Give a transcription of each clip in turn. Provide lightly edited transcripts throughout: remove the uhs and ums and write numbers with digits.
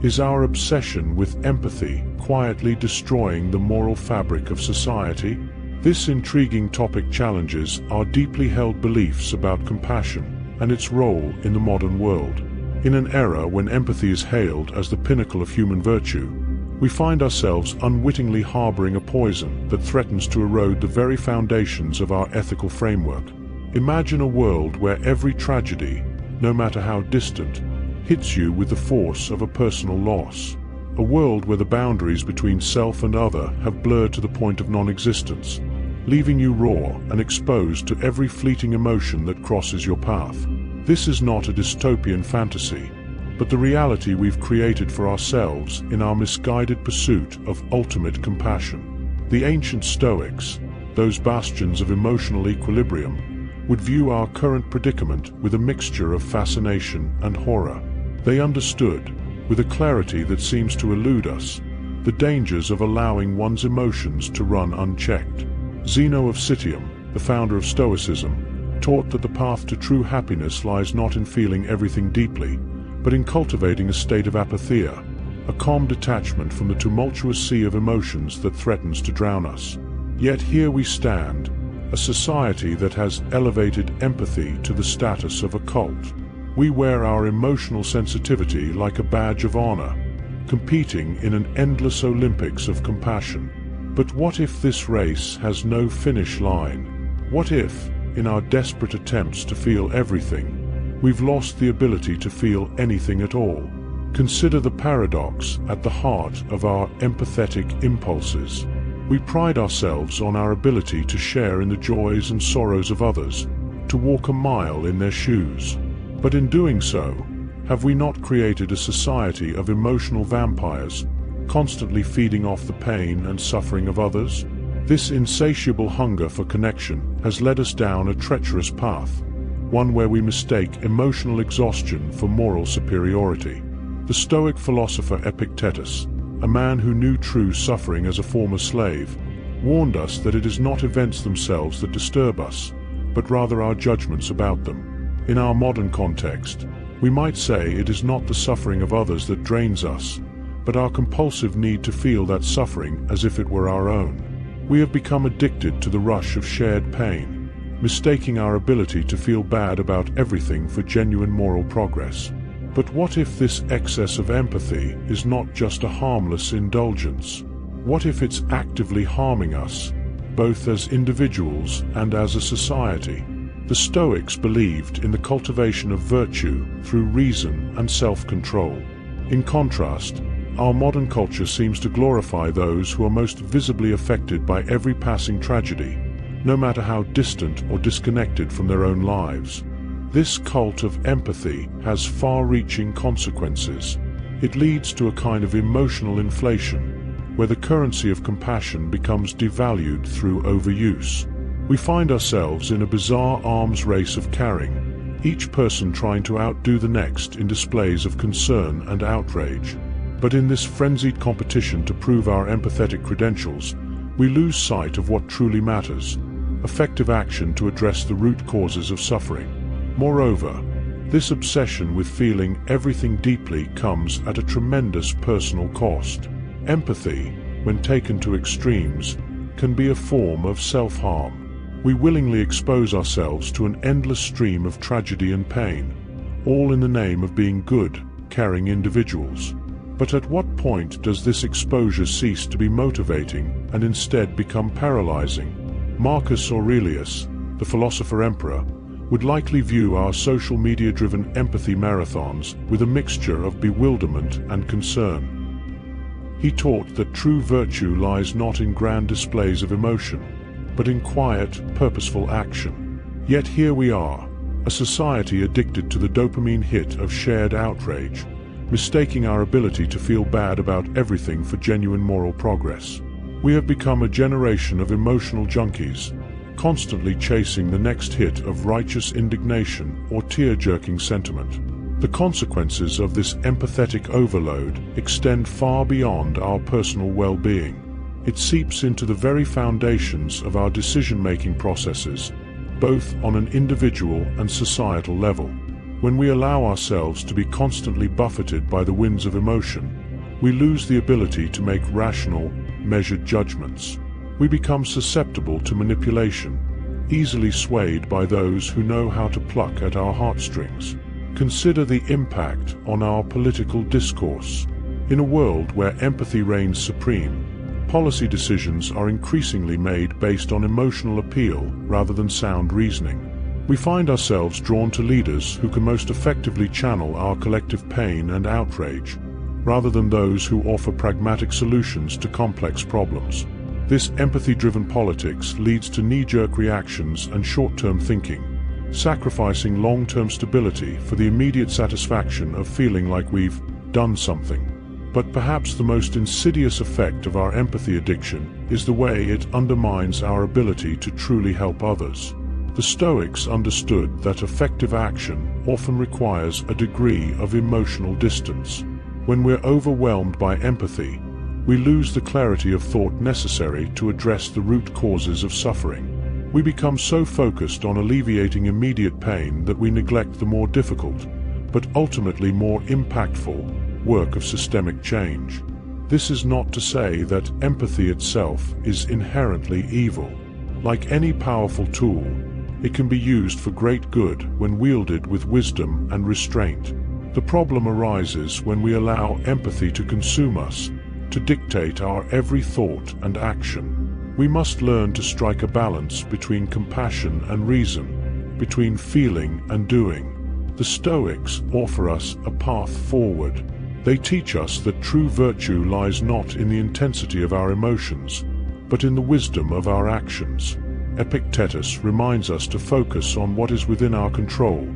Is our obsession with empathy quietly destroying the moral fabric of society? This intriguing topic challenges our deeply held beliefs about compassion and its role in the modern world. In an era when empathy is hailed as the pinnacle of human virtue, we find ourselves unwittingly harboring a poison that threatens to erode the very foundations of our ethical framework. Imagine a world where every tragedy, no matter how distant, hits you with the force of a personal loss. A world where the boundaries between self and other have blurred to the point of non-existence, leaving you raw and exposed to every fleeting emotion that crosses your path. This is not a dystopian fantasy, but the reality we've created for ourselves in our misguided pursuit of ultimate compassion. The ancient Stoics, those bastions of emotional equilibrium, would view our current predicament with a mixture of fascination and horror. They understood, with a clarity that seems to elude us, the dangers of allowing one's emotions to run unchecked. Zeno of Citium, the founder of Stoicism, taught that the path to true happiness lies not in feeling everything deeply, but in cultivating a state of apatheia, a calm detachment from the tumultuous sea of emotions that threatens to drown us. Yet here we stand, a society that has elevated empathy to the status of a cult. We wear our emotional sensitivity like a badge of honor, competing in an endless Olympics of compassion. But what if this race has no finish line? What if, in our desperate attempts to feel everything, we've lost the ability to feel anything at all? Consider the paradox at the heart of our empathetic impulses. We pride ourselves on our ability to share in the joys and sorrows of others, to walk a mile in their shoes. But in doing so, have we not created a society of emotional vampires, constantly feeding off the pain and suffering of others? This insatiable hunger for connection has led us down a treacherous path, one where we mistake emotional exhaustion for moral superiority. The Stoic philosopher Epictetus, a man who knew true suffering as a former slave, warned us that it is not events themselves that disturb us, but rather our judgments about them. In our modern context, we might say it is not the suffering of others that drains us, but our compulsive need to feel that suffering as if it were our own. We have become addicted to the rush of shared pain, mistaking our ability to feel bad about everything for genuine moral progress. But what if this excess of empathy is not just a harmless indulgence? What if it's actively harming us, both as individuals and as a society? The Stoics believed in the cultivation of virtue through reason and self-control. In contrast, our modern culture seems to glorify those who are most visibly affected by every passing tragedy, no matter how distant or disconnected from their own lives. This cult of empathy has far-reaching consequences. It leads to a kind of emotional inflation, where the currency of compassion becomes devalued through overuse. We find ourselves in a bizarre arms race of caring, each person trying to outdo the next in displays of concern and outrage. But in this frenzied competition to prove our empathetic credentials, we lose sight of what truly matters: effective action to address the root causes of suffering. Moreover, this obsession with feeling everything deeply comes at a tremendous personal cost. Empathy, when taken to extremes, can be a form of self-harm. We willingly expose ourselves to an endless stream of tragedy and pain, all in the name of being good, caring individuals. But at what point does this exposure cease to be motivating and instead become paralyzing? Marcus Aurelius, the philosopher-emperor, would likely view our social media-driven empathy marathons with a mixture of bewilderment and concern. He taught that true virtue lies not in grand displays of emotion, but in quiet, purposeful action. Yet here we are, a society addicted to the dopamine hit of shared outrage, mistaking our ability to feel bad about everything for genuine moral progress. We have become a generation of emotional junkies, constantly chasing the next hit of righteous indignation or tear-jerking sentiment. The consequences of this empathetic overload extend far beyond our personal well-being. It seeps into the very foundations of our decision-making processes, both on an individual and societal level. When we allow ourselves to be constantly buffeted by the winds of emotion, we lose the ability to make rational, measured judgments. We become susceptible to manipulation, easily swayed by those who know how to pluck at our heartstrings. Consider the impact on our political discourse. In a world where empathy reigns supreme, policy decisions are increasingly made based on emotional appeal rather than sound reasoning. We find ourselves drawn to leaders who can most effectively channel our collective pain and outrage, rather than those who offer pragmatic solutions to complex problems. This empathy-driven politics leads to knee-jerk reactions and short-term thinking, sacrificing long-term stability for the immediate satisfaction of feeling like we've done something. But perhaps the most insidious effect of our empathy addiction is the way it undermines our ability to truly help others. The Stoics understood that effective action often requires a degree of emotional distance. When we're overwhelmed by empathy, we lose the clarity of thought necessary to address the root causes of suffering. We become so focused on alleviating immediate pain that we neglect the more difficult, but ultimately more impactful, work of systemic change. This is not to say that empathy itself is inherently evil. Like any powerful tool, it can be used for great good when wielded with wisdom and restraint. The problem arises when we allow empathy to consume us, to dictate our every thought and action. We must learn to strike a balance between compassion and reason, between feeling and doing. The Stoics offer us a path forward. They teach us that true virtue lies not in the intensity of our emotions, but in the wisdom of our actions. Epictetus reminds us to focus on what is within our control,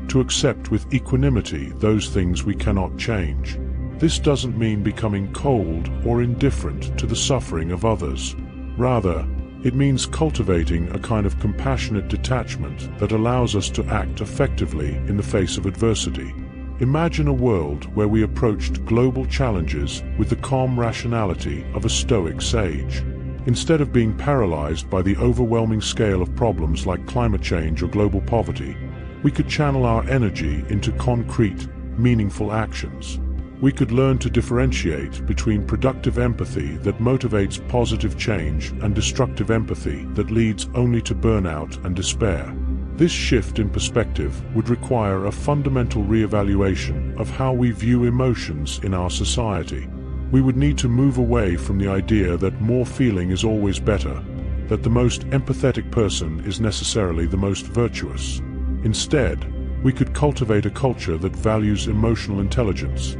to accept with equanimity those things we cannot change. This doesn't mean becoming cold or indifferent to the suffering of others. Rather, it means cultivating a kind of compassionate detachment that allows us to act effectively in the face of adversity. Imagine a world where we approached global challenges with the calm rationality of a Stoic sage. Instead of being paralyzed by the overwhelming scale of problems like climate change or global poverty, we could channel our energy into concrete, meaningful actions. We could learn to differentiate between productive empathy that motivates positive change and destructive empathy that leads only to burnout and despair. This shift in perspective would require a fundamental reevaluation of how we view emotions in our society. We would need to move away from the idea that more feeling is always better, that the most empathetic person is necessarily the most virtuous. Instead, we could cultivate a culture that values emotional intelligence,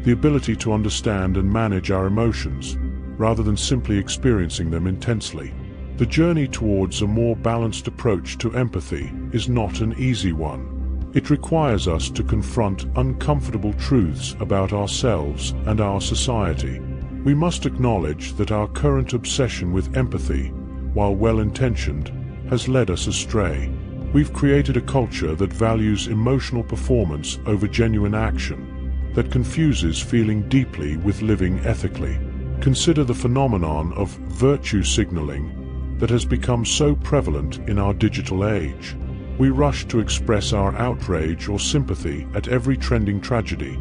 the ability to understand and manage our emotions, rather than simply experiencing them intensely. The journey towards a more balanced approach to empathy is not an easy one. It requires us to confront uncomfortable truths about ourselves and our society. We must acknowledge that our current obsession with empathy, while well-intentioned, has led us astray. We've created a culture that values emotional performance over genuine action, that confuses feeling deeply with living ethically. Consider the phenomenon of virtue signaling that has become so prevalent in our digital age. We rush to express our outrage or sympathy at every trending tragedy,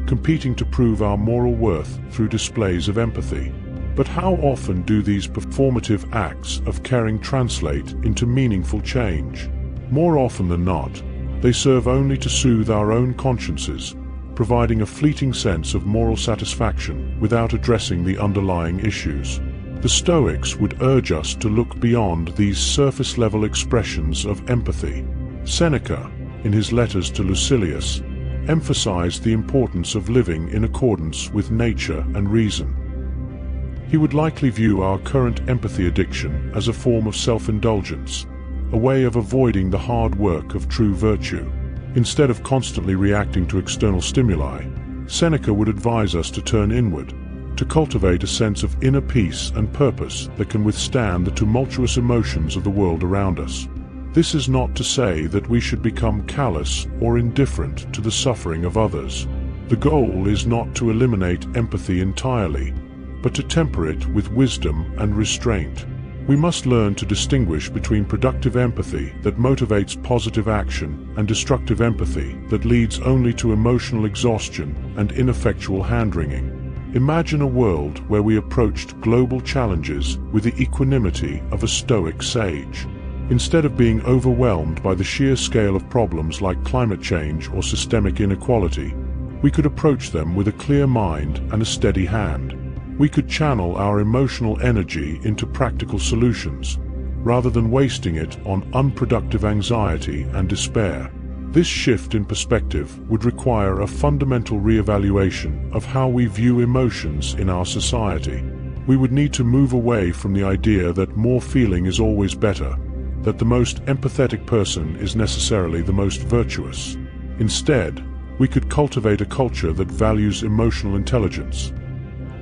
competing to prove our moral worth through displays of empathy. But how often do these performative acts of caring translate into meaningful change? More often than not, they serve only to soothe our own consciences, providing a fleeting sense of moral satisfaction without addressing the underlying issues. The Stoics would urge us to look beyond these surface-level expressions of empathy. Seneca, in his letters to Lucilius, emphasized the importance of living in accordance with nature and reason. He would likely view our current empathy addiction as a form of self-indulgence, a way of avoiding the hard work of true virtue. Instead of constantly reacting to external stimuli, Seneca would advise us to turn inward, to cultivate a sense of inner peace and purpose that can withstand the tumultuous emotions of the world around us. This is not to say that we should become callous or indifferent to the suffering of others. The goal is not to eliminate empathy entirely, but to temper it with wisdom and restraint. We must learn to distinguish between productive empathy that motivates positive action and destructive empathy that leads only to emotional exhaustion and ineffectual hand-wringing. Imagine a world where we approached global challenges with the equanimity of a Stoic sage. Instead of being overwhelmed by the sheer scale of problems like climate change or systemic inequality, we could approach them with a clear mind and a steady hand. We could channel our emotional energy into practical solutions, rather than wasting it on unproductive anxiety and despair. This shift in perspective would require a fundamental re-evaluation of how we view emotions in our society. We would need to move away from the idea that more feeling is always better, that the most empathetic person is necessarily the most virtuous. Instead, we could cultivate a culture that values emotional intelligence,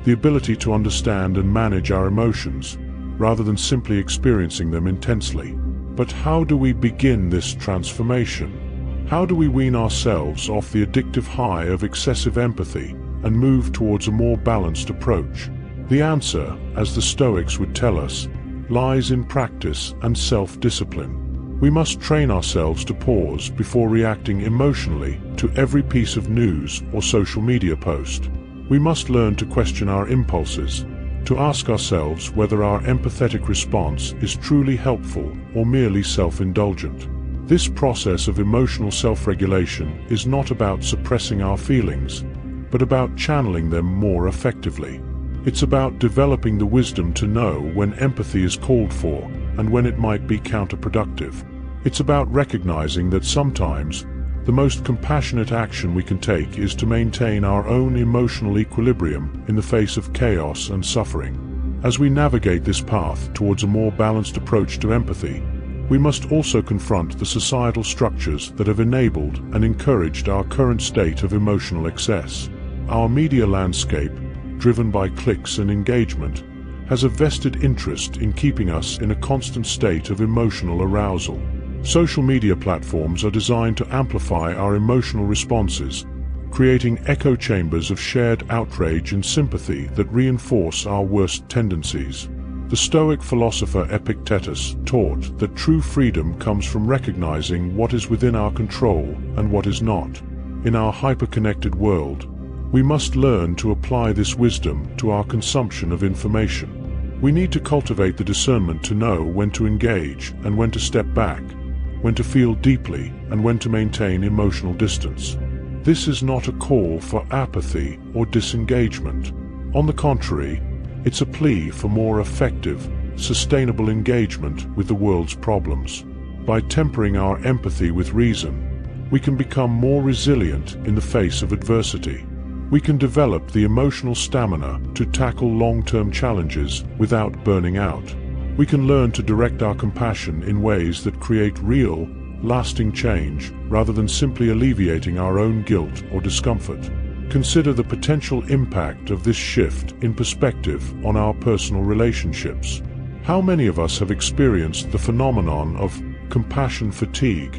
the ability to understand and manage our emotions, rather than simply experiencing them intensely. But how do we begin this transformation? How do we wean ourselves off the addictive high of excessive empathy and move towards a more balanced approach? The answer, as the Stoics would tell us, lies in practice and self-discipline. We must train ourselves to pause before reacting emotionally to every piece of news or social media post. We must learn to question our impulses, to ask ourselves whether our empathetic response is truly helpful or merely self-indulgent. This process of emotional self-regulation is not about suppressing our feelings, but about channeling them more effectively. It's about developing the wisdom to know when empathy is called for and when it might be counterproductive. It's about recognizing that sometimes the most compassionate action we can take is to maintain our own emotional equilibrium in the face of chaos and suffering. As we navigate this path towards a more balanced approach to empathy, we must also confront the societal structures that have enabled and encouraged our current state of emotional excess. Our media landscape, driven by clicks and engagement, has a vested interest in keeping us in a constant state of emotional arousal. Social media platforms are designed to amplify our emotional responses, creating echo chambers of shared outrage and sympathy that reinforce our worst tendencies. The Stoic philosopher Epictetus taught that true freedom comes from recognizing what is within our control and what is not. In our hyper-connected world, we must learn to apply this wisdom to our consumption of information. We need to cultivate the discernment to know when to engage and when to step back, when to feel deeply and when to maintain emotional distance. This is not a call for apathy or disengagement. On the contrary, it's a plea for more effective, sustainable engagement with the world's problems. By tempering our empathy with reason, we can become more resilient in the face of adversity. We can develop the emotional stamina to tackle long-term challenges without burning out. We can learn to direct our compassion in ways that create real, lasting change rather than simply alleviating our own guilt or discomfort. Consider the potential impact of this shift in perspective on our personal relationships. How many of us have experienced the phenomenon of compassion fatigue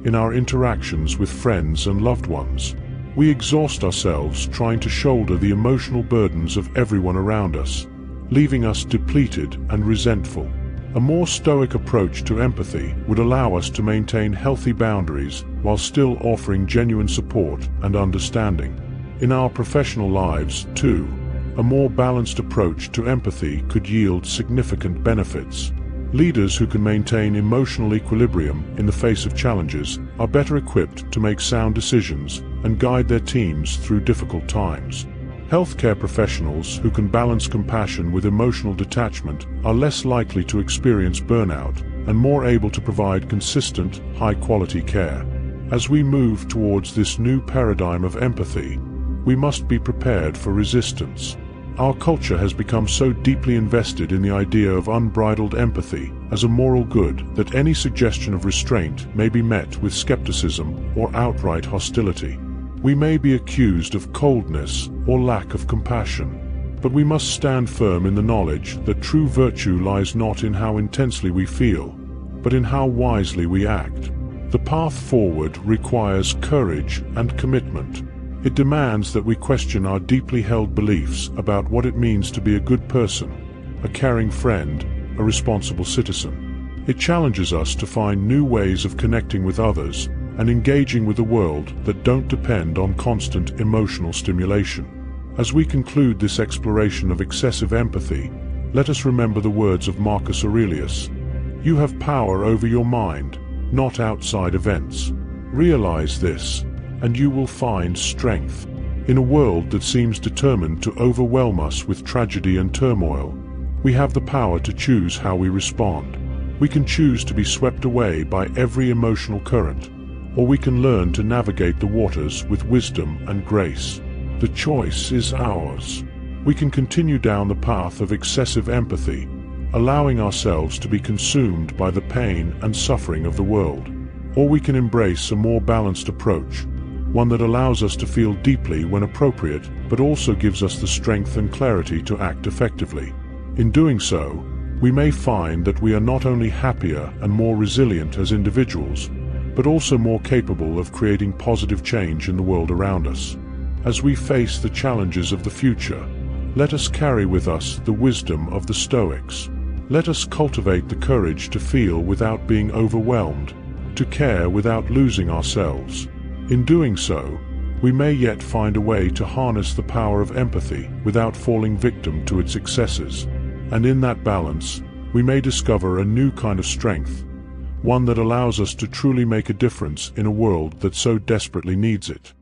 in our interactions with friends and loved ones? We exhaust ourselves trying to shoulder the emotional burdens of everyone around us, leaving us depleted and resentful. A more stoic approach to empathy would allow us to maintain healthy boundaries while still offering genuine support and understanding. In our professional lives, too, a more balanced approach to empathy could yield significant benefits. Leaders who can maintain emotional equilibrium in the face of challenges are better equipped to make sound decisions and guide their teams through difficult times. Healthcare professionals who can balance compassion with emotional detachment are less likely to experience burnout and more able to provide consistent, high-quality care. As we move towards this new paradigm of empathy, we must be prepared for resistance. Our culture has become so deeply invested in the idea of unbridled empathy as a moral good that any suggestion of restraint may be met with skepticism or outright hostility. We may be accused of coldness or lack of compassion, but we must stand firm in the knowledge that true virtue lies not in how intensely we feel, but in how wisely we act. The path forward requires courage and commitment. It demands that we question our deeply held beliefs about what it means to be a good person, a caring friend, a responsible citizen. It challenges us to find new ways of connecting with others and engaging with a world that don't depend on constant emotional stimulation. As we conclude this exploration of excessive empathy, let us remember the words of Marcus Aurelius: "You have power over your mind, not outside events." Realize this, and you will find strength. In a world that seems determined to overwhelm us with tragedy and turmoil, we have the power to choose how we respond. We can choose to be swept away by every emotional current, or we can learn to navigate the waters with wisdom and grace. The choice is ours. We can continue down the path of excessive empathy, allowing ourselves to be consumed by the pain and suffering of the world. Or we can embrace a more balanced approach, one that allows us to feel deeply when appropriate, but also gives us the strength and clarity to act effectively. In doing so, we may find that we are not only happier and more resilient as individuals, but also more capable of creating positive change in the world around us. As we face the challenges of the future, let us carry with us the wisdom of the Stoics. Let us cultivate the courage to feel without being overwhelmed, to care without losing ourselves. In doing so, we may yet find a way to harness the power of empathy without falling victim to its excesses. And in that balance, we may discover a new kind of strength, one that allows us to truly make a difference in a world that so desperately needs it.